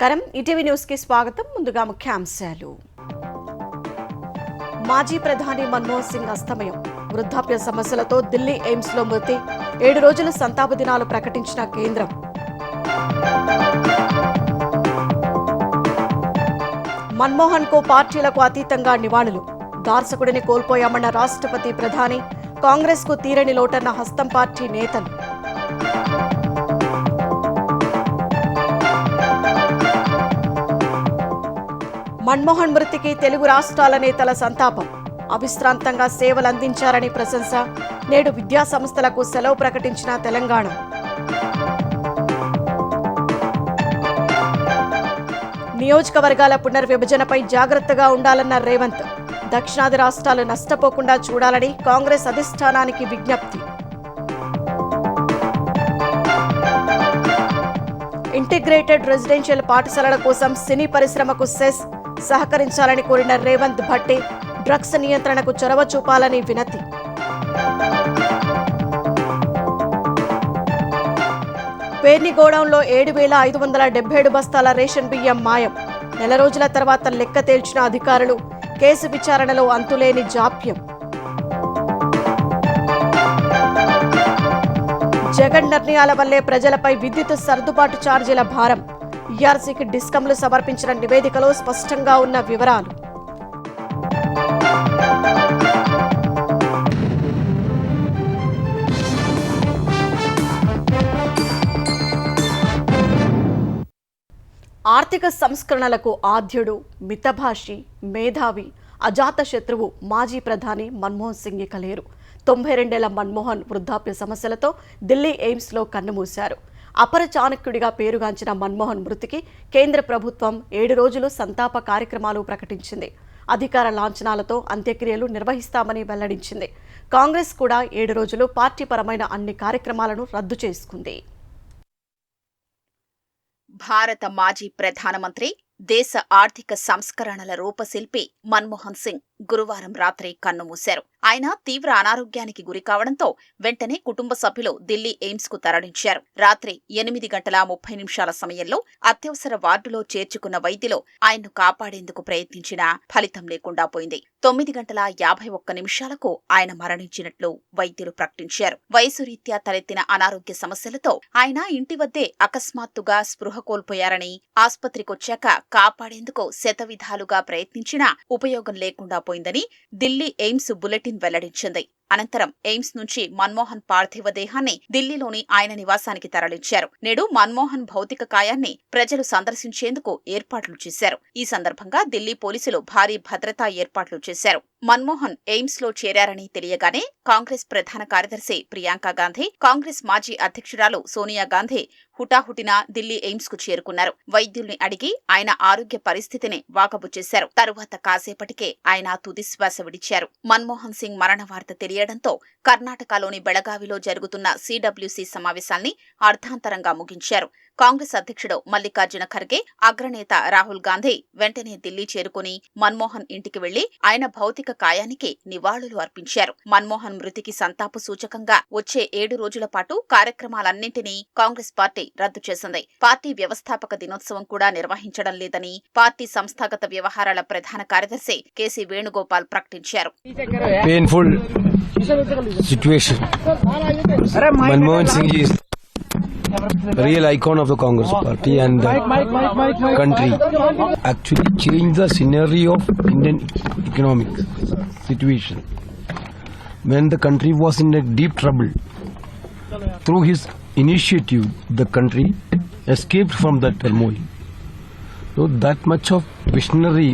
నమస్కారం ETV news కి స్వాగతం. ముందుగా ముఖ్యాంశాలు. మాజీ ప్రధాని మన్మోహన్ సింగ్ అస్తమయం, వృద్ధాప్య సమస్యలతో ఢిల్లీ ఎయిమ్స్ లో మృతి, 7 రోజుల సంతాప దినాలు ప్రకటించిన కేంద్రం. మన్మోహన్ కు పార్టీలకు అతీతంగా నివాళులు, దార్శకుడిని కోల్పోయామన్న రాష్ట్రపతి, ప్రధాని. కాంగ్రెస్ కు తీరని లోటన్న హస్తం పార్టీ నేతలు. మన్మోహన్ మృతికి తెలుగు రాష్ట్రాల నేతల సంతాపం, అవిశ్రాంతంగా సేవలందించారని ప్రశంస. నేడు విద్యా సంస్థలకు సెలవు ప్రకటించిన తెలంగాణ. నియోజకవర్గాల పునర్విభజనపై జాగ్రత్తగా ఉండాలన్న రేవంత్. దక్షిణాది రాష్ట్రాలు నష్టపోకుండా చూడాలని కాంగ్రెస్ అధిష్టానానికి విజ్ఞప్తి. ఇంటిగ్రేటెడ్ రెసిడెన్షియల్ పాఠశాలల కోసం సినీ పరిశ్రమకు సెస్ సహకరించాలని కోరిన రేవంత్ భట్టి. డ్రగ్స్ నియంత్రణకు చొరవ చూపాలని వినతి. పేర్ని గోడౌన్లో 7,577 బస్తాల రేషన్ బియ్యం మాయం. నెల రోజుల తర్వాత లెక్క తేల్చిన అధికారులు. కేసు విచారణలో అంతులేని జాప్యం. జగన్ నిర్ణయాల వల్లే ప్రజలపై విద్యుత్ సర్దుబాటు ఛార్జీల భారం. ఈఆర్సీకి డిస్కంలు సమర్పించిన నివేదికలో స్పష్టంగా ఉన్న వివరాలు. ఆర్థిక సంస్కరణలకు ఆద్యుడు, మితభాషి, మేధావి, అజాత శత్రువు మాజీ ప్రధాని మన్మోహన్ సింగ్ ఇక లేరు. 92 మన్మోహన్ వృద్ధాప్య సమస్యలతో ఢిల్లీ ఎయిమ్స్లో కన్నుమూశారు. అపర చాణక్యుడిగా పేరుగాంచిన మన్మోహన్ మృతికి కేంద్ర ప్రభుత్వం 7 రోజులు సంతాప కార్యక్రమాలు ప్రకటించింది. అధికార లాంఛనాలతో అంత్యక్రియలు నిర్వహిస్తామని వెల్లడించింది. కాంగ్రెస్ కూడా 7 రోజులు పార్టీపరమైన అన్ని కార్యక్రమాలను రద్దు చేసుకుంది. భారత మాజీ ప్రధానమంత్రి, దేశ ఆర్థిక సంస్కరణల రూపశిల్పి మన్మోహన్ సింగ్ గురువారం రాత్రి కన్నుమూశారు. ఆయన తీవ్ర అనారోగ్యానికి గురి కావడంతో వెంటనే కుటుంబ సభ్యులు ఢిల్లీ ఎయిమ్స్ కు తరలించారు. రాత్రి 8:30 సమయంలో అత్యవసర వార్డులో చేర్చుకున్న వైద్యులు ఆయన్ను కాపాడేందుకు ప్రయత్నించినా ఫలితం లేకుండా పోయింది. 9:51 ఆయన మరణించినట్లు వైద్యులు ప్రకటించారు. వయసు రీత్యా తలెత్తిన అనారోగ్య సమస్యలతో ఆయన ఇంటి వద్దే అకస్మాత్తుగా స్పృహ కోల్పోయారని, ఆస్పత్రికొచ్చాక కాపాడేందుకు శతవిధాలుగా ప్రయత్నించినా ఉపయోగం లేకుండా పోయిందని ఢిల్లీ ఎయిమ్స్ బులెటిన్ వెల్లడించింది. అనంతరం ఎయిమ్స్ నుంచి మన్మోహన్ పార్థివ దేహాన్ని ఢిల్లీలోని ఆయన నివాసానికి తరలించారు. నేడు మన్మోహన్ భౌతిక కాయాన్ని ప్రజలు సందర్శించేందుకు ఏర్పాట్లు చేశారు. ఈ సందర్భంగా ఢిల్లీ పోలీసులు భారీ భద్రతా ఏర్పాట్లు చేశారు. మన్మోహన్ ఎయిమ్స్ లో చేరారని తెలియగానే కాంగ్రెస్ ప్రధాన కార్యదర్శి ప్రియాంక గాంధీ, కాంగ్రెస్ మాజీ అధ్యక్షురాలు సోనియా గాంధీ హుటాహుటిన ఢిల్లీ ఎయిమ్స్ కు చేరుకున్నారు. వైద్యుల్ని అడిగి ఆయన ఆరోగ్య పరిస్థితిని వాకబు చేశారు. తరువాత కాసేపటికే ఆయన తుదిశ్వాస విడిచారు. మన్మోహన్ సింగ్ మరణ వార్త తెలియడంతో కర్ణాటకలోని బెళగావిలో జరుగుతున్న సిడబ్ల్యూసీ సమావేశాల్ని అర్ధాంతరంగా ముగించారు. కాంగ్రెస్ అధ్యక్షుడు మల్లికార్జున ఖర్గే, అగ్రనేత రాహుల్ గాంధీ వెంటనే ఢిల్లీ చేరుకుని మన్మోహన్ ఇంటికి వెళ్లి ఆయన భౌతిక కాయానికి నివాళులు అర్పించారు. మన్మోహన్ మృతికి సంతాప సూచకంగా వచ్చే 7 రోజుల పాటు కార్యక్రమాలన్నింటినీ కాంగ్రెస్ పార్టీ రద్దు చేసింది. పార్టీ వ్యవస్థాపక దినోత్సవం కూడా నిర్వహించడం లేదని పార్టీ సంస్థాగత వ్యవహారాల ప్రధాన కార్యదర్శి కేసీ వేణుగోపాల్ ప్రకటించారు. Real icon of the Congress party and the country actually changed the scenario of Indian economic situation. When the country was in a deep trouble, through his initiative, the country escaped from that turmoil. So that much of visionary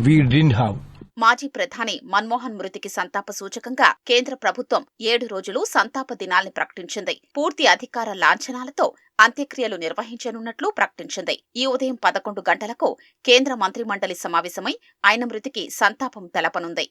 we didn't have. మాజీ ప్రధాని మన్మోహన్ మృతికి సంతాప సూచకంగా కేంద్ర ప్రభుత్వం 7 రోజులు సంతాప దినాల్ని ప్రకటించింది. పూర్తి అధికార లాంఛనాలతో అంత్యక్రియలు నిర్వహించనున్నట్లు ప్రకటించింది. ఈ ఉదయం 11 గంటలకు కేంద్ర మంత్రిమండలి సమావేశమై ఆయన మృతికి సంతాపం తెలపనుంది.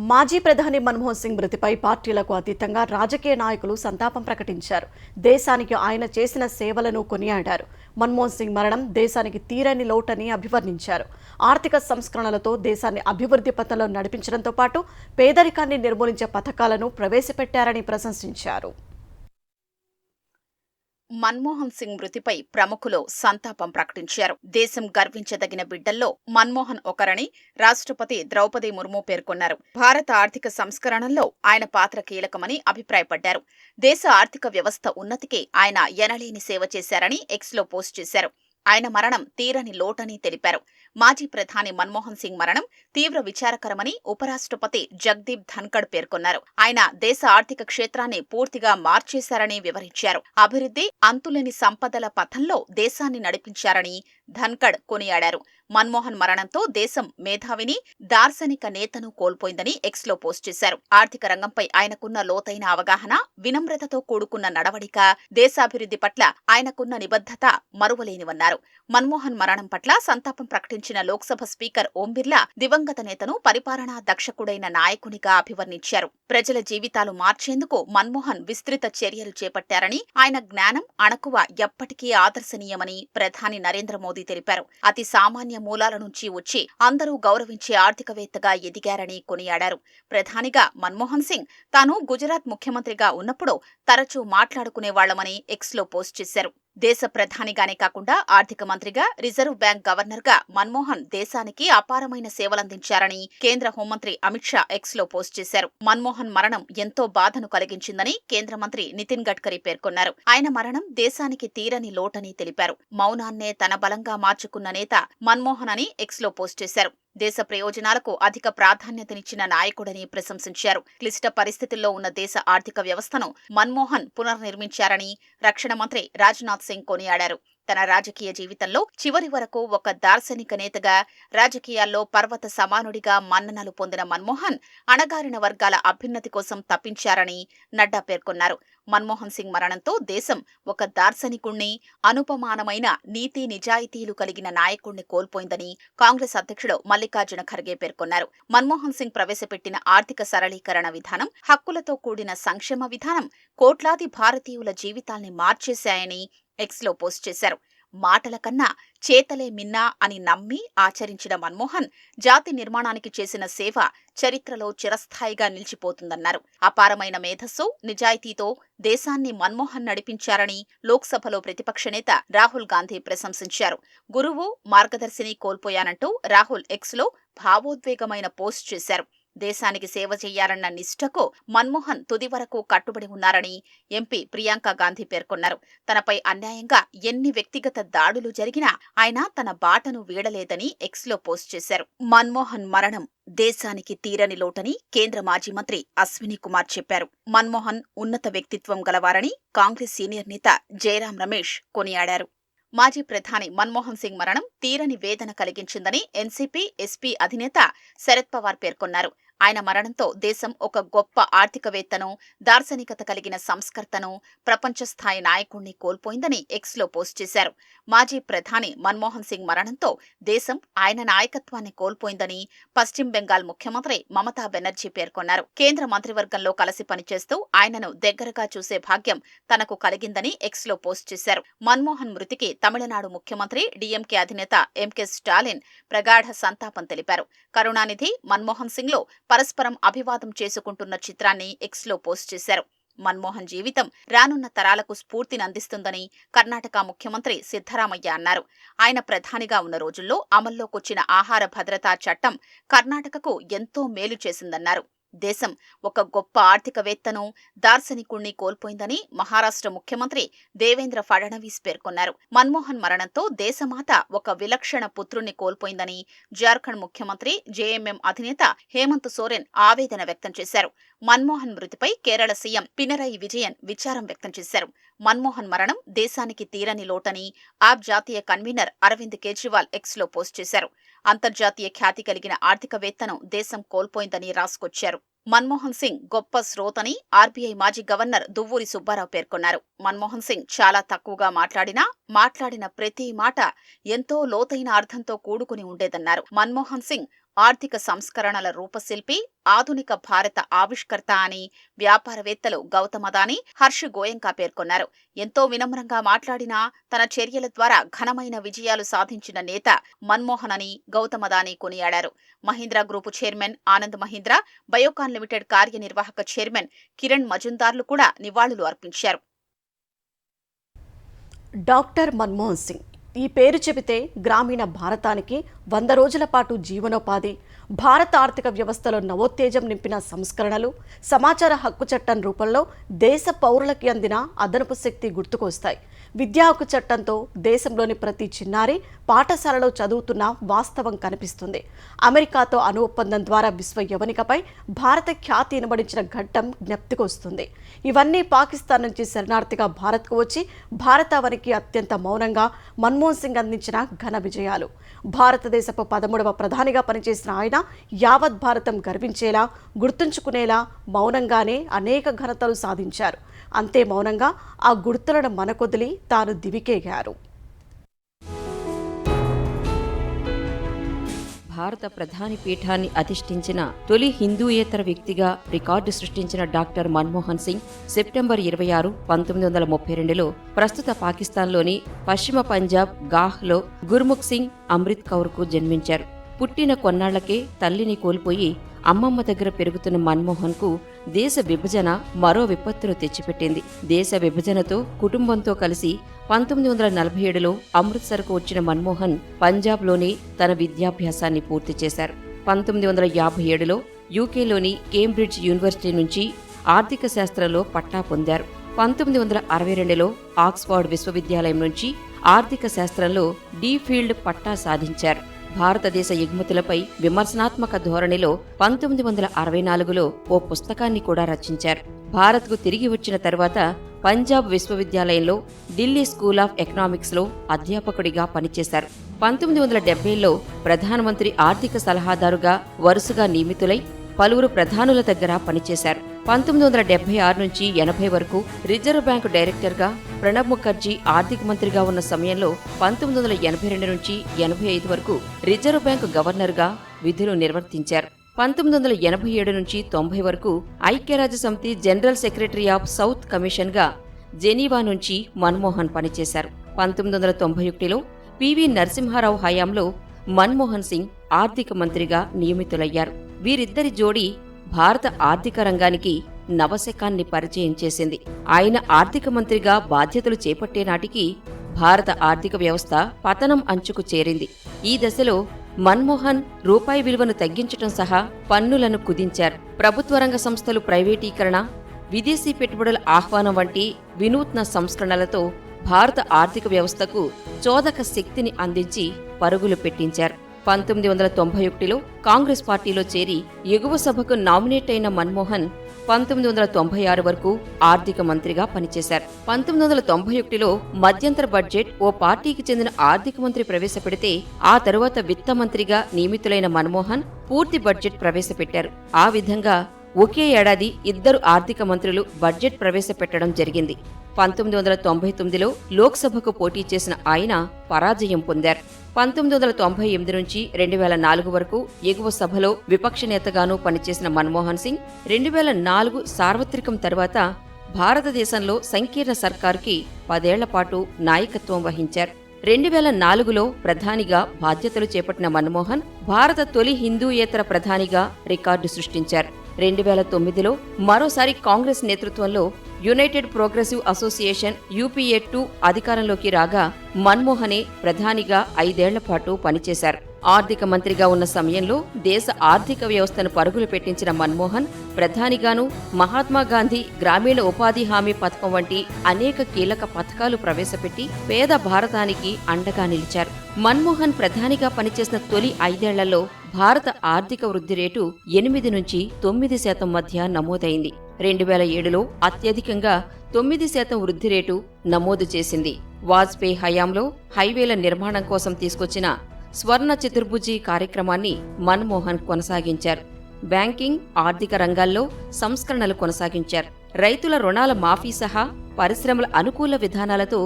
మాజీ ప్రధాని మన్మోహన్ సింగ్ మృతిపై పార్టీలకు అతీతంగా రాజకీయ నాయకులు సంతాపం ప్రకటించారు. దేశానికి ఆయన చేసిన సేవలను కొనియాడారు. మన్మోహన్ సింగ్ మరణం దేశానికి తీరని లోటని అభివర్ణించారు. ఆర్థిక సంస్కరణలతో దేశాన్ని అభివృద్ధి పథంలో నడిపించడంతో పాటు పేదరికాన్ని నిర్మూలించే పథకాలను ప్రవేశపెట్టారని ప్రశంసించారు. మన్మోహన్ సింగ్ మృతిపై ప్రముఖులు సంతాపం ప్రకటించారు. దేశం గర్వించదగిన బిడ్డల్లో మన్మోహన్ ఒకరని రాష్ట్రపతి ద్రౌపది ముర్ము పేర్కొన్నారు. భారత ఆర్థిక సంస్కరణల్లో ఆయన పాత్ర కీలకమని అభిప్రాయపడ్డారు. దేశ ఆర్థిక వ్యవస్థ ఉన్నతికి ఆయన ఎనలేని సేవ చేశారని ఎక్స్లో పోస్ట్ చేశారు. ఆయన మరణం తీరని లోటని తెలిపారు. మాజీ ప్రధాని మన్మోహన్ సింగ్ మరణం తీవ్ర విచారకరమని ఉపరాష్ట్రపతి జగదీప్ ధన్కడ్ పేర్కొన్నారు. ఆయన దేశ ఆర్థిక క్షేత్రాన్ని పూర్తిగా మార్చేశారని వివరించారు. అభివృద్ధి, అంతులేని సంపదల పథంలో దేశాన్ని నడిపించారని ధన్కడ్ కొనియాడారు. మన్మోహన్ మరణంతో దేశం మేధావిని, దార్శనిక నేతను కోల్పోయిందని ఎక్స్లో పోస్ట్ చేశారు. ఆర్థిక రంగంపై ఆయనకున్న లోతైన అవగాహన, వినమ్రతతో కూడుకున్న నడవడిక, దేశాభివృద్ధి పట్ల ఆయనకున్న నిబద్ధత మరువలేనివన్నారు. మన్మోహన్ మరణం పట్ల సంతాపం ప్రకటించిన లోక్సభ స్పీకర్ ఓం బిర్లా దివంగత నేతను పరిపాలనా దక్షకుడైన నాయకునిగా అభివర్ణించారు. ప్రజల జీవితాలు మార్చేందుకు మన్మోహన్ విస్తృత చర్యలు చేపట్టారని, ఆయన జ్ఞానం, అణకువ ఎప్పటికీ ఆదర్శనీయమని ప్రధాని నరేంద్ర మోదీ తెలిపారు. అతి సామాన్య మూలాల నుంచి వచ్చి అందరూ గౌరవించే ఆర్థికవేత్తగా ఎదిగారని కొనియాడారు. ప్రధానిగా మన్మోహన్ సింగ్ తాను గుజరాత్ ముఖ్యమంత్రిగా ఉన్నప్పుడు తరచూ మాట్లాడుకునేవాళ్లమని ఎక్స్లో పోస్ట్ చేశారు. దేశ ప్రధానిగానే కాకుండా ఆర్థిక మంత్రిగా, రిజర్వ్ బ్యాంక్ గవర్నర్గా మన్మోహన్ దేశానికి అపారమైన సేవలందించారని కేంద్ర హోంమంత్రి అమిత్ షా ఎక్స్లో పోస్ట్ చేశారు. మన్మోహన్ మరణం ఎంతో బాధను కలిగించిందని కేంద్ర మంత్రి నితిన్ గడ్కరీ పేర్కొన్నారు. ఆయన మరణం దేశానికి తీరని లోటని తెలిపారు. మౌనాన్నే తన బలంగా మార్చుకున్న నేత మన్మోహన్ అని ఎక్స్లో పోస్ట్ చేశారు. దేశ ప్రయోజనాలకు అధిక ప్రాధాన్యతనిచ్చిన నాయకుడని ప్రశంసించారు. క్లిష్ట పరిస్థితుల్లో ఉన్న దేశ ఆర్థిక వ్యవస్థను మన్మోహన్ పునర్నిర్మించారని రక్షణ మంత్రి రాజ్నాథ్ సింగ్ కొనియాడారు. తన రాజకీయ జీవితంలో చివరి వరకు ఒక దార్శనిక నేతగా, రాజకీయాల్లో పర్వత సమానుడిగా మన్ననలు పొందిన మన్మోహన్ అణగారిన వర్గాల అభ్యున్నతి కోసం తప్పించారని నడ్డా పేర్కొన్నారు. మన్మోహన్ సింగ్ మరణంతో దేశం ఒక దార్శనికుణ్ణి, అనుపమానమైన నీతి నిజాయితీలు కలిగిన నాయకుణ్ణి కోల్పోయిందని కాంగ్రెస్ అధ్యక్షుడు మల్లికార్జున ఖర్గే పేర్కొన్నారు. మన్మోహన్ సింగ్ ప్రవేశపెట్టిన ఆర్థిక సరళీకరణ విధానం, హక్కులతో కూడిన సంక్షేమ విధానం కోట్లాది భారతీయుల జీవితాల్ని మార్చేశాయని ఎక్స్లో పోస్ట్ చేశారు. మాటల కన్నా చేతలే మిన్నా అని నమ్మి ఆచరించిన మన్మోహన్ జాతి నిర్మాణానికి చేసిన సేవ చరిత్రలో చిరస్థాయిగా నిలిచిపోతుందన్నారు. అపారమైన మేధస్సు, నిజాయితీతో దేశాన్ని మన్మోహన్ నడిపించారని లోక్సభలో ప్రతిపక్ష నేత రాహుల్ గాంధీ ప్రశంసించారు. గురువు, మార్గదర్శిని కోల్పోయానంటూ రాహుల్ ఎక్స్లో భావోద్వేగమైన పోస్ట్ చేశారు. దేశానికి సేవ చేయాలన్న నిష్ఠకు మన్మోహన్ తుది వరకు కట్టుబడి ఉన్నారని ఎంపీ ప్రియాంక గాంధీ పేర్కొన్నారు. తనపై అన్యాయంగా ఎన్ని వ్యక్తిగత దాడులు జరిగినా ఆయన తన బాటను వీడలేదని ఎక్స్లో పోస్ట్ చేశారు. మన్మోహన్ మరణం దేశానికి తీరని లోటని కేంద్ర మాజీ మంత్రి అశ్విని కుమార్ చెప్పారు. మన్మోహన్ ఉన్నత వ్యక్తిత్వం గలవారని కాంగ్రెస్ సీనియర్ నేత జయరాం రమేష్ కొనియాడారు. మాజీ ప్రధాని మన్మోహన్ సింగ్ మరణం తీరని వేదన కలిగించిందని ఎన్సీపీ, ఎస్పీ అధినేత శరద్ పవార్ పేర్కొన్నారు. ఆయన మరణంతో దేశం ఒక గొప్ప ఆర్థికవేత్తను, దార్శనికత కలిగిన సంస్కర్తను, ప్రపంచ స్థాయి నాయకుణ్ణి కోల్పోయిందని ఎక్స్లో పోస్ట్ చేశారు. మాజీ ప్రధాని మన్మోహన్ సింగ్ మరణంతో దేశం ఆయన నాయకత్వాన్ని కోల్పోయిందని పశ్చిమ బెంగాల్ ముఖ్యమంత్రి మమతా బెనర్జీ పేర్కొన్నారు. కేంద్ర మంత్రివర్గంలో కలిసి పనిచేస్తూ ఆయనను దగ్గరగా చూసే భాగ్యం తనకు కలిగిందని ఎక్స్లో పోస్ట్ చేశారు. మన్మోహన్ మృతికి తమిళనాడు ముఖ్యమంత్రి, డీఎంకే అధినేత ఎంకే స్టాలిన్ ప్రగాఢ సంతాపం తెలిపారు. కరుణానిధి, మన్మోహన్ సింగ్లో పరస్పరం అభివాదం చేసుకుంటున్న చిత్రాన్ని ఎక్స్లో పోస్ట్ చేశారు. మన్మోహన్ జీవితం రానున్న తరాలకు స్ఫూర్తిని అందిస్తుందని కర్ణాటక ముఖ్యమంత్రి సిద్ధరామయ్య అన్నారు. ఆయన ప్రధానిగా ఉన్న రోజుల్లో అమల్లోకొచ్చిన ఆహార భద్రతా చట్టం కర్ణాటకకు ఎంతో మేలు చేసిందన్నారు. దేశం ఒక గొప్ప ఆర్థికవేత్తను, దార్శనికుణ్ణి కోల్పోయిందని మహారాష్ట్ర ముఖ్యమంత్రి దేవేంద్ర ఫడ్నవీస్ పేర్కొన్నారు. మన్మోహన్ మరణంతో దేశమాత ఒక విలక్షణ పుత్రుణ్ణి కోల్పోయిందని జార్ఖండ్ ముఖ్యమంత్రి, జేఎంఎం అధినేత హేమంత్ సోరెన్ ఆవేదన వ్యక్తం చేశారు. మన్మోహన్ మృతిపై కేరళ సీఎం పినరయి విజయన్ విచారం వ్యక్తం చేశారు. మన్మోహన్ మరణం దేశానికి తీరని లోటని ఆప్ జాతీయ కన్వీనర్ అరవింద్ కేజ్రీవాల్ ఎక్స్లో పోస్ట్ చేశారు. అంతర్జాతీయ ఖ్యాతి కలిగిన ఆర్థికవేత్తను దేశం కోల్పోయిందని రాసుకొచ్చారు. మన్మోహన్ సింగ్ గొప్ప శ్రోతని ఆర్బీఐ మాజీ గవర్నర్ దువ్వూరి సుబ్బారావు పేర్కొన్నారు. మన్మోహన్ సింగ్ చాలా తక్కువగా మాట్లాడిన ప్రతి మాట ఎంతో లోతైన అర్థంతో కూడుకుని ఉండేదన్నారు. మన్మోహన్ సింగ్ ఆర్థిక సంస్కరణల రూపశిల్పి, ఆధునిక భారత ఆవిష్కర్త అని వ్యాపారవేత్తలు గౌతమ్ అదానీ, హర్ష్ గోయంకా పేర్కొన్నారు. ఎంతో వినమ్రంగా మాట్లాడినా తన చర్యల ద్వారా ఘనమైన విజయాలు సాధించిన నేత మన్మోహన్ అని గౌతమ్ అదానీ కొనియాడారు. Mahindra group chairman Anand Mahindra, Biocon limited కార్యనిర్వాహక చైర్మన్ కిరణ్ మజుందార్లు కూడా నివాళులు అర్పించారు. డాక్టర్ మన్మోహన్ సింగ్. ఈ పేరు చెబితే గ్రామీణ భారతానికి 100 రోజుల పాటు జీవనోపాధి, భారత ఆర్థిక వ్యవస్థలో నవోత్తేజం నింపిన సంస్కరణలు, సమాచార హక్కు చట్టం రూపంలో దేశ పౌరులకి అందిన అదనపు శక్తి గుర్తుకొస్తాయి. విద్యా హక్కు చట్టంతో దేశంలోని ప్రతి చిన్నారి పాఠశాలలో చదువుతున్న వాస్తవం కనిపిస్తుంది. అమెరికాతో అణు ఒప్పందం ద్వారా విశ్వ యవనికపై భారత ఖ్యాతి ఇనబడించిన ఘట్టం జ్ఞప్తికొస్తుంది. ఇవన్నీ పాకిస్తాన్ నుంచి శరణార్థిగా భారత్కు వచ్చి భారతావనికి అత్యంత మౌనంగా మన్మోహన్ సింగ్ అందించిన ఘన విజయాలు. భారతదేశపు 13వ ప్రధానిగా పనిచేసిన ఆయన యావత్ భారతం గర్వించేలా, గుర్తుంచుకునేలా మౌనంగానే అనేక ఘనతలు సాధించారు. అంతే మౌనంగా ఆ గుర్తులను మనకొదిలి తాను దివికేగారు. భారత ప్రధాని పీఠాన్ని అధిష్ఠించిన తొలి హిందూయేతర వ్యక్తిగా రికార్డు సృష్టించిన డాక్టర్ మన్మోహన్ సింగ్ సెప్టెంబర్ 26, 1932లో ప్రస్తుత పాకిస్తాన్లోని పశ్చిమ పంజాబ్ గాహ్లో గుర్ముఖ్ సింగ్ అమృత్ కౌర్కు జన్మించారు. పుట్టిన కొన్నాళ్లకే తల్లిని కోల్పోయి అమ్మమ్మ దగ్గర పెరుగుతున్న మన్మోహన్కు దేశ విభజన మరో విపత్తును తెచ్చిపెట్టింది. దేశ విభజనతో కుటుంబంతో కలిసి 1947లో అమృత్సర్కు వచ్చిన మన్మోహన్ పంజాబ్లోనే తన విద్యాభ్యాసాన్ని పూర్తి చేశారు. 1957లో యూకేలోని కేంబ్రిడ్జ్ యూనివర్సిటీ నుంచి ఆర్థిక శాస్త్రంలో పట్టా పొందారు. 1962లో ఆక్స్ఫర్డ్ విశ్వవిద్యాలయం నుంచి ఆర్థిక శాస్త్రంలో డి ఫీల్డ్ పట్టా సాధించారు. భారతదేశ ఎగుమతులపై విమర్శనాత్మక ధోరణిలో 1964లో ఓ పుస్తకాన్ని కూడా రచించారు. భారత్కు తిరిగి వచ్చిన తర్వాత పంజాబ్ విశ్వవిద్యాలయంలో ఢిల్లీ స్కూల్ ఆఫ్ ఎకనామిక్స్లో అధ్యాపకుడిగా పనిచేశారు. 1970లో ప్రధానమంత్రి ఆర్థిక సలహాదారుగా వరుసగా నియమితులై పలువురు ప్రధానుల దగ్గర పనిచేశారు. 1976 నుంచి 80 వరకు రిజర్వ్ బ్యాంకు డైరెక్టర్గా, ప్రణబ్ ముఖర్జీ ఆర్థిక మంత్రిగా ఉన్న సమయంలో 1982 నుంచి 85 వరకు రిజర్వ్ బ్యాంకు గవర్నర్గా విధులు నిర్వర్తించారు. 1987 నుంచి 90 వరకు ఐక్యరాజ్యసమితి జనరల్ సెక్రటరీ ఆఫ్ సౌత్ కమిషన్గా జెనీవా నుంచి మన్మోహన్ పనిచేశారు. 1991లో పివి నరసింహారావు హయాంలో మన్మోహన్ సింగ్ ఆర్థిక మంత్రిగా నియమితులయ్యారు. వీరిద్దరి జోడీ భారత ఆర్థిక రంగానికి నవశకాన్ని పరిచయం చేసింది. ఆయన ఆర్థిక మంత్రిగా బాధ్యతలు చేపట్టే నాటికి భారత ఆర్థిక వ్యవస్థ పతనం అంచుకు చేరింది. ఈ దశలో మన్మోహన్ రూపాయి విలువను తగ్గించటం సహా పన్నులను కుదించారు. ప్రభుత్వ రంగ సంస్థలు ప్రైవేటీకరణ, విదేశీ పెట్టుబడుల ఆహ్వానం వంటి వినూత్న సంస్కరణలతో భారత ఆర్థిక వ్యవస్థకు చోదక శక్తిని అందించి పరుగులు పెట్టించారు. 1991లో కాంగ్రెస్ పార్టీలో చేరి ఎగువ సభకు నామినేట్ అయిన మన్మోహన్ 1996 వరకు ఆర్థిక మంత్రిగా పనిచేశారు. 1991లో మధ్యంతర బడ్జెట్ ఓ పార్టీకి చెందిన ఆర్థిక మంత్రి ప్రవేశపెడితే ఆ తరువాత విత్త మంత్రిగా నియమితులైన మన్మోహన్ పూర్తి బడ్జెట్ ప్రవేశపెట్టారు. ఆ విధంగా ఒకే ఏడాది ఇద్దరు ఆర్థిక మంత్రులు బడ్జెట్ ప్రవేశపెట్టడం జరిగింది. 1999లో లోక్సభకు పోటీ చేసిన ఆయన పరాజయం పొందారు. 1998 నుంచి 2004 వరకు ఎగువ సభలో విపక్ష నేతగానూ పనిచేసిన మన్మోహన్ సింగ్ 2004 సార్వత్రికం తర్వాత భారతదేశంలో సంకీర్ణ సర్కారుకి 10 ఏళ్ల పాటు నాయకత్వం వహించారు. 2004లో ప్రధానిగా బాధ్యతలు చేపట్టిన మన్మోహన్ భారత తొలి హిందూయేతర ప్రధానిగా రికార్డు సృష్టించారు. 2009లో మరోసారి కాంగ్రెస్ నేతృత్వంలో యునైటెడ్ ప్రోగ్రెసివ్ అసోసియేషన్ UPA-2 అధికారంలోకి రాగా మన్మోహనే ప్రధానిగా 5 ఏళ్ల పాటు పనిచేశారు. ఆర్థిక మంత్రిగా ఉన్న సమయంలో దేశ ఆర్థిక వ్యవస్థను పరుగులు పెట్టించిన మన్మోహన్ ప్రధానిగాను మహాత్మాగాంధీ గ్రామీణ ఉపాధి హామీ పథకం వంటి అనేక కీలక పథకాలు ప్రవేశపెట్టి పేద భారతానికి అండగా నిలిచారు. మన్మోహన్ ప్రధానిగా పనిచేసిన తొలి 5 ఏళ్లలో భారత ఆర్థిక వృద్ధి రేటు 8 నుంచి 9% మధ్య నమోదైంది. 2007లో అత్యధికంగా 9% వృద్ధి రేటు నమోదు చేసింది. వాజ్పేయి హయాంలో హైవేల నిర్మాణం కోసం తీసుకొచ్చిన స్వర్ణ చతుర్భుజి కార్యక్రమాన్ని మన్మోహన్ కొనసాగించారు. బ్యాంకింగ్, ఆర్థిక రంగాల్లో సంస్కరణలు కొనసాగించారు. రైతుల రుణాల మాఫీ సహా పరిశ్రమల అనుకూల విధానాలతో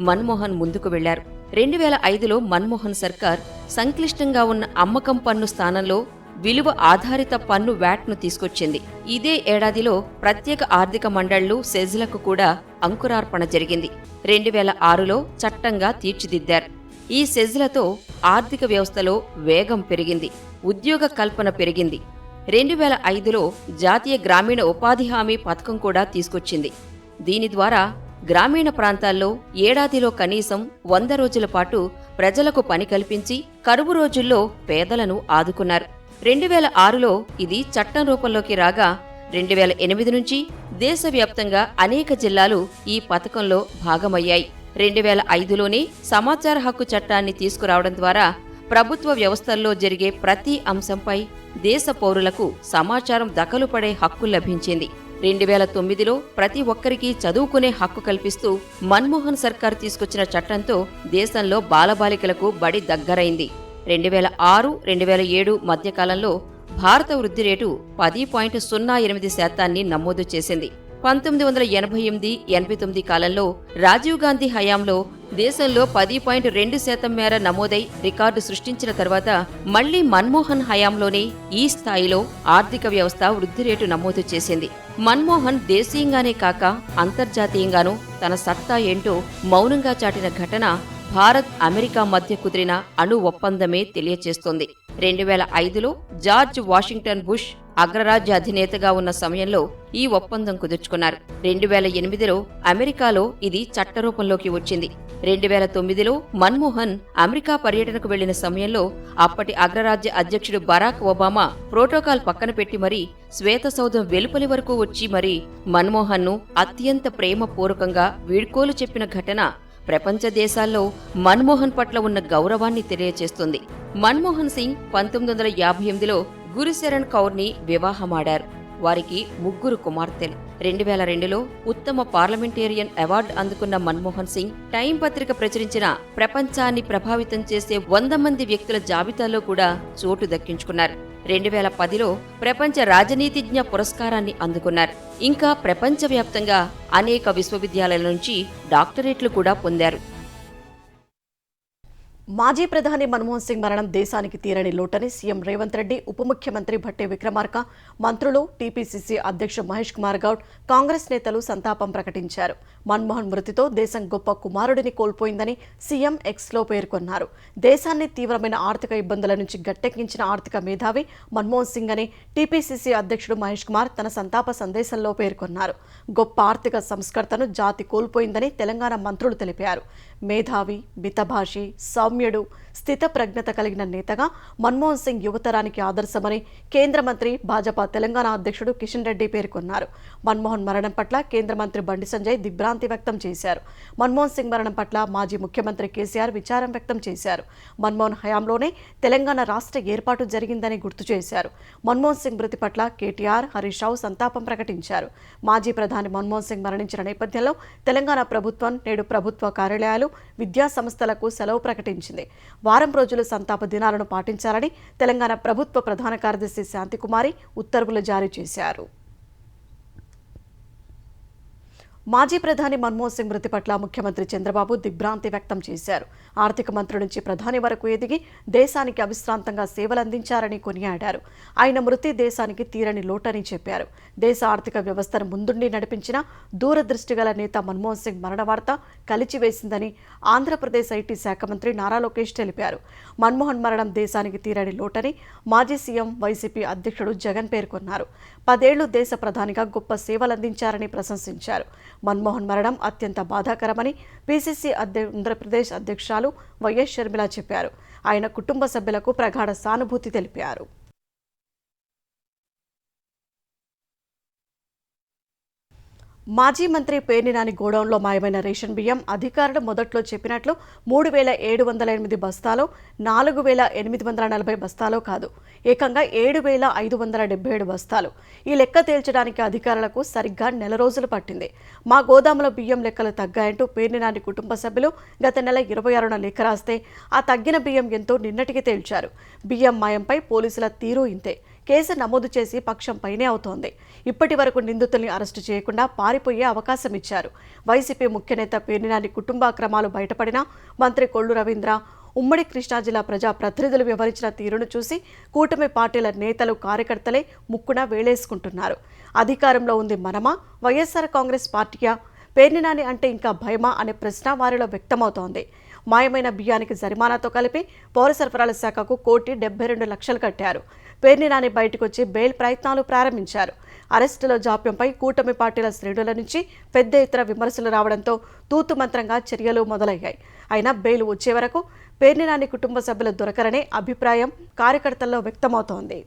మన్మోహన్ ముందుకు వెళ్లారు. 2005లో మన్మోహన్ సర్కార్ సంక్లిష్టంగా ఉన్న అమ్మకం పన్ను స్థానంలో విలువ ఆధారిత పన్ను వ్యాట్ను తీసుకొచ్చింది. ఇదే ఏడాదిలో ప్రత్యేక ఆర్థిక మండళ్లు సెజ్లకు కూడా అంకురార్పణ జరిగింది. 2006లో చట్టంగా తీర్చిదిద్దారు. ఈ సెజ్లతో ఆర్థిక వ్యవస్థలో వేగం పెరిగింది, ఉద్యోగ కల్పన పెరిగింది. 2005లో జాతీయ గ్రామీణ ఉపాధి హామీ పథకం కూడా తీసుకొచ్చింది. దీని ద్వారా గ్రామీణ ప్రాంతాల్లో ఏడాదిలో కనీసం 100 రోజుల పాటు ప్రజలకు పని కల్పించి కరువు రోజుల్లో పేదలను ఆదుకున్నారు. 2006లో ఇది చట్టం రూపంలోకి రాగా 2008 నుంచి దేశవ్యాప్తంగా అనేక జిల్లాలు ఈ పథకంలో భాగమయ్యాయి. 2005లోనే సమాచార హక్కు చట్టాన్ని తీసుకురావడం ద్వారా ప్రభుత్వ వ్యవస్థల్లో జరిగే ప్రతి అంశంపై దేశ పౌరులకు సమాచారం దఖలు పడే హక్కు లభించింది. 2009లో ప్రతి ఒక్కరికి చదువుకునే హక్కు కల్పిస్తూ మన్మోహన్ సర్కార్ తీసుకొచ్చిన చట్టంతో దేశంలో బాలబాలికలకు బడి దగ్గరైంది. 2006-2007 మధ్యకాలంలో భారత వృద్ధి రేటు 10.08% నమోదు చేసింది. 1988-89 కాలంలో రాజీవ్ గాంధీ హయాంలో దేశంలో 10.2% మేర నమోదై రికార్డు సృష్టించిన తర్వాత మళ్లీ మన్మోహన్ హయాంలోనే ఈ స్థాయిలో ఆర్థిక వ్యవస్థ వృద్ధి రేటు నమోదు చేసింది. మన్మోహన్ దేశీయంగానే కాక అంతర్జాతీయంగానూ తన సత్తా ఏంటో మౌనంగా చాటిన ఘటన భారత్ అమెరికా మధ్య కుదిరిన అణు ఒప్పందమే తెలియచేస్తోంది. 2005లో జార్జ్ వాషింగ్టన్ బుష్ అగ్రరాజ్య అధినేతగా ఉన్న సమయంలో ఈ ఒప్పందం కుదుర్చుకున్నారు. 2008లో అమెరికాలో ఇది చట్టరూపంలోకి వచ్చింది. 2009లో మన్మోహన్ అమెరికా పర్యటనకు వెళ్లిన సమయంలో అప్పటి అగ్రరాజ్య అధ్యక్షుడు బరాక్ ఒబామా ప్రోటోకాల్ పక్కన పెట్టి మరీ శ్వేతసౌధం వెలుపలి వరకు వచ్చి మరీ మన్మోహన్ను అత్యంత ప్రేమపూర్వకంగా వీడ్కోలు చెప్పిన ఘటన ప్రపంచ దేశాల్లో మన్మోహన్ పట్ల ఉన్న గౌరవాన్ని తెలియచేస్తుంది. మన్మోహన్ సింగ్ 1958లో గురుశరణ్ కౌర్ని వివాహమాడారు. వారికి 3 కుమార్తెలు. 2002లో ఉత్తమ పార్లమెంటేరియన్ అవార్డు అందుకున్న మన్మోహన్ సింగ్ టైం పత్రిక ప్రచురించిన ప్రపంచాన్ని ప్రభావితం చేసే 100 మంది వ్యక్తుల జాబితాలో కూడా చోటు దక్కించుకున్నారు. 2010లో ప్రపంచ రాజనీతిజ్ఞ పురస్కారాన్ని అందుకున్నారు. ఇంకా ప్రపంచవ్యాప్తంగా అనేక విశ్వవిద్యాలయాల నుంచి డాక్టరేట్లు కూడా పొందారు. మాజీ ప్రధాని మన్మోహన్ సింగ్ మరణం దేశానికి తీరని లోటని సీఎం రేవంత్ రెడ్డి, ఉప ముఖ్యమంత్రి భట్టి విక్రమార్క, మంత్రులు, టీపీసీసీ అధ్యక్షుడు మహేష్ కుమార్ గౌడ్, కాంగ్రెస్ నేతలు సంతాపం ప్రకటించారు. మన్మోహన్ మృతితో దేశం గొప్ప కుమారుడిని కోల్పోయిందని సీఎం ఎక్స్లో పేర్కొన్నారు. దేశాన్ని తీవ్రమైన ఆర్థిక ఇబ్బందుల నుంచి గట్టెక్కించిన ఆర్థిక మేధావి మన్మోహన్ సింగ్ అని టీపీసీసీ అధ్యక్షుడు మహేష్ కుమార్ తన సంతాప సందేశంలో పేర్కొన్నారు. గొప్ప ఆర్థిక సంస్కర్తను జాతి కోల్పోయిందని తెలంగాణ మంత్రులు తెలిపారు. మేధావి, మితభాషి, సౌమ్యుడు, స్థితప్రజ్ఞత కలిగిన నేతగా మన్మోహన్ సింగ్ యువతరానికి ఆదర్శమని కేంద్ర మంత్రి, భాజపా తెలంగాణ అధ్యక్షుడు కిషన్ రెడ్డి పేర్కొన్నారు. మన్మోహన్ మరణం పట్ల కేంద్ర మంత్రి బండి సంజయ్ దిగ్భ్రాంతి వ్యక్తం చేశారు. మన్మోహన్ సింగ్ మరణం పట్ల మాజీ ముఖ్యమంత్రి కేసీఆర్ విచారం వ్యక్తం చేశారు. మన్మోహన్ హయాంలోనే తెలంగాణ రాష్ట్ర ఏర్పాటు జరిగిందని గుర్తు చేశారు. మన్మోహన్ సింగ్ మృతి పట్ల కేటీఆర్, హరీష్ రావు సంతాపం ప్రకటించారు. మాజీ ప్రధాని మన్మోహన్ సింగ్ మరణించిన నేపథ్యంలో తెలంగాణ ప్రభుత్వం నేడు ప్రభుత్వ కార్యాలయాలు, విద్యా సంస్థలకు సెలవు ప్రకటించింది. వారం రోజులు సంతాప దినాలను పాటించాలని తెలంగాణ ప్రభుత్వ ప్రధాన కార్యదర్శి శాంతికుమారి ఉత్తర్వులు జారీ చేశారు. మాజీ ప్రధాని మన్మోహన్ సింగ్ మృతి పట్ల ముఖ్యమంత్రి చంద్రబాబు దిగ్భ్రాంతి వ్యక్తం చేశారు. ఆర్థిక మంత్రి నుంచి ప్రధాని వరకు ఎదిగి దేశానికి అవిశ్రాంతంగా సేవలందించారని కొనియాడారు. ఆయన మృతి దేశానికి తీరని లోటని చెప్పారు. దేశ ఆర్థిక వ్యవస్థను ముందుండి నడిపించిన దూరదృష్టి గల నేత మన్మోహన్ సింగ్ మరణ వార్త కలిచివేసిందని ఆంధ్రప్రదేశ్ ఐటీ శాఖ మంత్రి నారా లోకేష్ తెలిపారు. మన్మోహన్ మరణం దేశానికి తీరని లోటని మాజీ సీఎం, వైసీపీ అధ్యక్షుడు జగన్ పేర్కొన్నారు. 10 ఏళ్లు దేశ ప్రధానిగా గొప్ప సేవలందించారని ప్రశంసించారు. మన్మోహన్ మరణం అత్యంత బాధాకరమని పీసీసీ ఆంధ్రప్రదేశ్ అధ్యక్షురాలు వైఎస్ షర్మిల చెప్పారు. ఆయన కుటుంబ సభ్యులకు ప్రగాఢ సానుభూతి తెలిపారు. మాజీ మంత్రి పేర్ని నాని గోడౌన్లో మాయమైన రేషన్ బియ్యం అధికారులు మొదట్లో చెప్పినట్లు 3,708 బస్తాలో 4,840 బస్తాలో కాదు, ఏకంగా 7,577 బస్తాలు. ఈ లెక్క తేల్చడానికి అధికారులకు సరిగ్గా 1 నెల రోజులు పట్టింది. మా గోదాములో బియ్యం లెక్కలు తగ్గాయంటూ పేర్ని నాని కుటుంబ సభ్యులు గత నెల 26న లేఖ రాస్తే ఆ తగ్గిన బియ్యం ఎంతో నిన్నటికి తేల్చారు. బియ్యం మాయంపై పోలీసుల తీరు ఇంతే. కేసు నమోదు చేసి పక్షం పైనే అవుతోంది. ఇప్పటి వరకు నిందితుల్ని అరెస్టు చేయకుండా పారిపోయే అవకాశం ఇచ్చారు. వైసీపీ ముఖ్య నేత పేర్ని నాని కుటుంబ అక్రమాలు బయటపడినా మంత్రి కొల్లు రవీంద్ర, ఉమ్మడి కృష్ణా జిల్లా ప్రజా ప్రతినిధులు వ్యవహరించిన తీరును చూసి కూటమి పార్టీల నేతలు, కార్యకర్తలే ముక్కున వేలేసుకుంటున్నారు. అధికారంలో ఉంది మనమా, వైఎస్ఆర్ కాంగ్రెస్ పార్టీయా, పేర్ని నాని అంటే ఇంకా భయమా అనే ప్రశ్న వారిలో వ్యక్తమవుతోంది. మాయమైన బియ్యానికి జరిమానాతో కలిపి పౌర సరఫరాల శాఖకు 1,72,00,000 కట్టారు. పేర్ని నాని బయటకు వచ్చి బెయిల్ ప్రయత్నాలు ప్రారంభించారు. అరెస్టులో జాప్యంపై కూటమి పార్టీల శ్రేణుల నుంచి పెద్ద ఎత్తున విమర్శలు రావడంతో తూతు మంత్రంగా చర్యలు మొదలయ్యాయి. అయినా బెయిల్ వచ్చే వరకు పేర్ని నాని కుటుంబ సభ్యులు దొరకరనే అభిప్రాయం కార్యకర్తల్లో వ్యక్తమవుతోంది.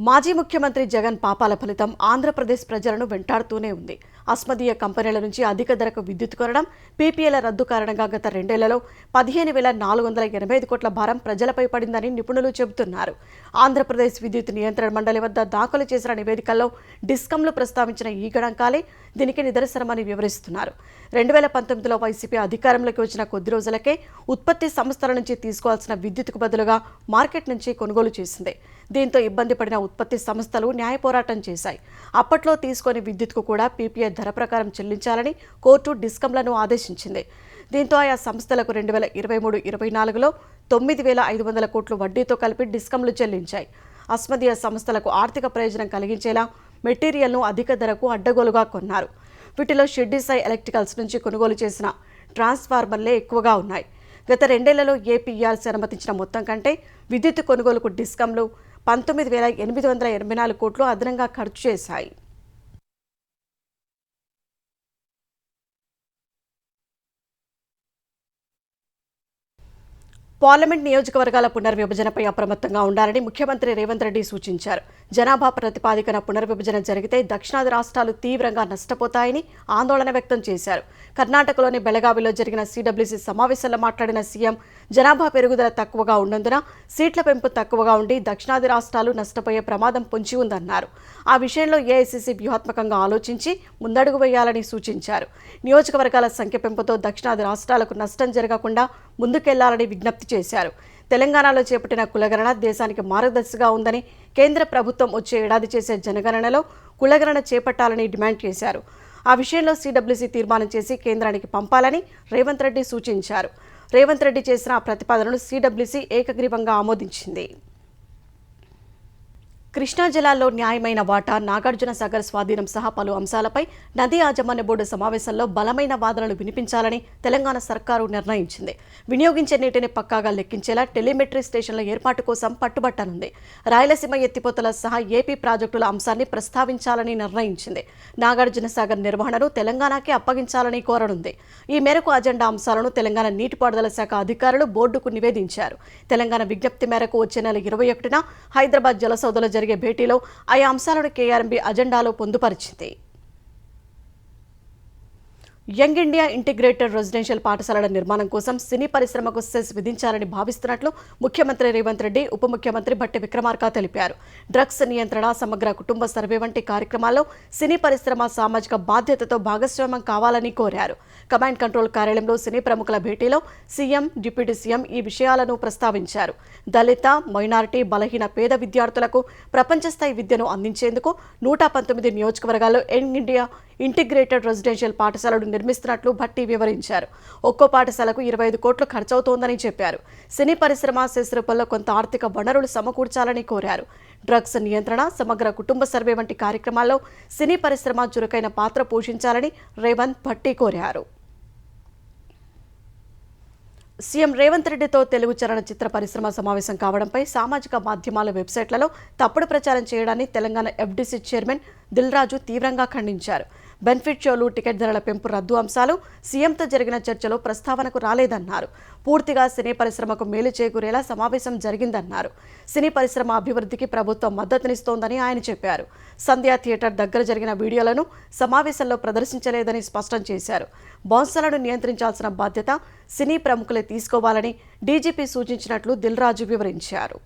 మాజీ ముఖ్యమంత్రి జగన్ పాపాల ఫలితం ఆంధ్రప్రదేశ్ ప్రజలను వెంటాడుతూనే ఉంది. అస్మదీయ కంపెనీల నుంచి అధిక ధరకు విద్యుత్ కొనడం, పీపీఎల రద్దు కారణంగా గత 2 ఏళ్లలో 15,485 కోట్ల భారం ప్రజలపై పడిందని నిపుణులు చెబుతున్నారు. ఆంధ్రప్రదేశ్ విద్యుత్ నియంత్రణ మండలి వద్ద దాఖలు చేసిన నివేదికల్లో డిస్కంలు ప్రస్తావించిన ఈ గణాంకాలే దీనికి నిదర్శనమని వివరిస్తున్నారు. 2019లో వైసీపీ అధికారంలోకి వచ్చిన కొద్ది రోజులకే ఉత్పత్తి సంస్థల నుంచి తీసుకోవాల్సిన విద్యుత్కు బదులుగా మార్కెట్ నుంచి కొనుగోలు చేసింది. దీంతో ఇబ్బంది పడిన ఉత్పత్తి సంస్థలు న్యాయ పోరాటం చేశాయి. అప్పట్లో తీసుకొని విద్యుత్కు కూడా పీపీఐ ధర ప్రకారం చెల్లించాలని కోర్టు డిస్కంలను ఆదేశించింది. దీంతో ఆయా సంస్థలకు 2023-24లో 9,500 కోట్లు వడ్డీతో కలిపి డిస్కంలు చెల్లించాయి. అస్మదీయ సంస్థలకు ఆర్థిక ప్రయోజనం కలిగించేలా మెటీరియల్ను అధిక ధరకు అడ్డగోలుగా కొన్నారు. వీటిలో షెడ్డిసై ఎలక్ట్రికల్స్ నుంచి కొనుగోలు చేసిన ట్రాన్స్ఫార్మర్లే ఎక్కువగా ఉన్నాయి. గత 2 ఏళ్లలో ఏపీఆర్సీ అనుమతించిన మొత్తం కంటే విద్యుత్ కొనుగోలుకు డిస్కంలు 19,884 కోట్లు అదనంగా ఖర్చు చేశాయి. పార్లమెంట్ నియోజకవర్గాల పునర్విభజనపై అప్రమత్తంగా ఉండాలని ముఖ్యమంత్రి రేవంత్ రెడ్డి సూచించారు. జనాభా ప్రతిపాదికన పునర్విభజన జరిగితే దక్షిణాది రాష్ట్రాలు తీవ్రంగా నష్టపోతాయని ఆందోళన వ్యక్తం చేశారు. కర్ణాటకలోని బెళగావిలో జరిగిన సిడబ్ల్యూసీ సమావేశంలో మాట్లాడిన సీఎం జనాభా పెరుగుదల తక్కువగా ఉన్నందున సీట్ల పెంపు తక్కువగా ఉండి దక్షిణాది రాష్ట్రాలు నష్టపోయే ప్రమాదం పొంచి ఉందన్నారు. ఆ విషయంలో ఏఐసీసీ వ్యూహాత్మకంగా ఆలోచించి ముందడుగు వేయాలని సూచించారు. నియోజకవర్గాల సంఖ్య పెంపుతో దక్షిణాది రాష్ట్రాలకు నష్టం జరగకుండా ముందుకెళ్లాలని విజ్ఞప్తి చేశారు. తెలంగాణలో చేపట్టిన కులగణన దేశానికి మార్గదర్శిగా ఉందని, కేంద్ర ప్రభుత్వం వచ్చే ఏడాది చేసే జనగణనలో కులగణన చేపట్టాలని డిమాండ్ చేశారు. ఆ విషయంలో సిడబ్ల్యూసీ తీర్మానం చేసి కేంద్రానికి పంపాలని రేవంత్ రెడ్డి సూచించారు. రేవంత్ రెడ్డి చేసిన ఆ ప్రతిపాదనను సిడబ్ల్యూసీ ఏకగ్రీవంగా ఆమోదించింది. కృష్ణా జలాల్లో న్యాయమైన వాటా, నాగార్జున సాగర్ స్వాధీనం సహా పలు అంశాలపై నదీ యాజమాన్య బోర్డు సమావేశంలో బలమైన వాదనలు వినిపించాలని తెలంగాణ సర్కారు నిర్ణయించింది. వినియోగించే నీటిని పక్కాగా లెక్కించేలా టెలిమెట్రీ స్టేషన్ల ఏర్పాటు కోసం పట్టుబట్టనుంది. రాయలసీమ ఎత్తిపోతల సహా ఏపీ ప్రాజెక్టుల అంశాన్ని ప్రస్తావించాలని నిర్ణయించింది. నాగార్జున సాగర్ నిర్వహణను తెలంగాణకే అప్పగించాలని కోరనుంది. ఈ మేరకు అజెండా అంశాలను తెలంగాణ నీటిపారుదల శాఖ అధికారులు బోర్డుకు నివేదించారు. తెలంగాణ విజ్ఞప్తి మేరకు వచ్చే నెల 21న హైదరాబాద్ జలసౌధలో జరిగే భేటీలో ఆయా అంశాలను కేఆర్ఎంబీ అజెండాలో పొందుపరిచింది. యంగ్ ఇండియా ఇంటిగ్రేటెడ్ రెసిడెన్షియల్ పాఠశాలల నిర్మాణం కోసం సినీ పరిశ్రమకు సెస్ విధించాలని భావిస్తున్నట్లు ముఖ్యమంత్రి రేవంత్ రెడ్డి, ఉప ముఖ్యమంత్రి భట్టి విక్రమార్క తెలిపారు. డ్రగ్స్ నియంత్రణ, సమగ్ర కుటుంబ సర్వే వంటి కార్యక్రమాల్లో సినీ పరిశ్రమ సామాజిక బాధ్యతతో భాగస్వామ్యం కావాలని కోరారు. కమాండ్ కంట్రోల్ కార్యాలయంలో సినీ ప్రముఖుల భేటీలో సీఎం, డిప్యూటీ సీఎం ఈ విషయాలను ప్రస్తావించారు. దళిత, మైనారిటీ, బలహీన పేద విద్యార్థులకు ప్రపంచ స్థాయి విద్యను అందించేందుకు 119 నియోజకవర్గాల్లో యంగ్ ఇండియా ఇంటిగ్రేటెడ్ రెసిడెన్షియల్ పాఠశాలలు నిర్మిస్తున్నట్లు భట్టి వివరించారు. ఒక్కో పాఠశాలకు 25 కోట్లు ఖర్చవుతోందని చెప్పారు. సినీ పరిశ్రమ సెస్ రూపంలో కొంత ఆర్థిక వనరులు సమకూర్చాలని కోరారు. డ్రగ్స్ నియంత్రణ, సమగ్ర కుటుంబ సర్వే వంటి కార్యక్రమాల్లో సినీ పరిశ్రమ చురుకైన పాత్ర పోషించాలని రేవంత్, భట్టి కోరారు. సీఎం రేవంత్ రెడ్డితో తెలుగు చలనచిత్ర పరిశ్రమ సమావేశం కావడంపై సామాజిక మాధ్యమాల వెబ్సైట్లలో తప్పుడు ప్రచారం చేయడాన్ని తెలంగాణ ఎఫ్డీసీ చైర్మన్ దిల్రాజు తీవ్రంగా ఖండించారు. బెనిఫిట్ షోలు, టికెట్ ధరల పెంపు రద్దు అంశాలు సీఎంతో జరిగిన చర్చలో ప్రస్తావనకు రాలేదన్నారు. పూర్తిగా సినీ పరిశ్రమకు మేలు చేకూరేలా సమావేశం జరిగిందన్నారు. సినీ పరిశ్రమ అభివృద్ధికి ప్రభుత్వం మద్దతునిస్తోందని ఆయన చెప్పారు. సంధ్యా థియేటర్ దగ్గర జరిగిన వీడియోలను సమావేశంలో ప్రదర్శించలేదని స్పష్టం చేశారు. బౌన్సర్లను నియంత్రించాల్సిన బాధ్యత సినీ ప్రముఖులే తీసుకోవాలని డీజీపీ సూచించినట్లు దిల్రాజు వివరించారు.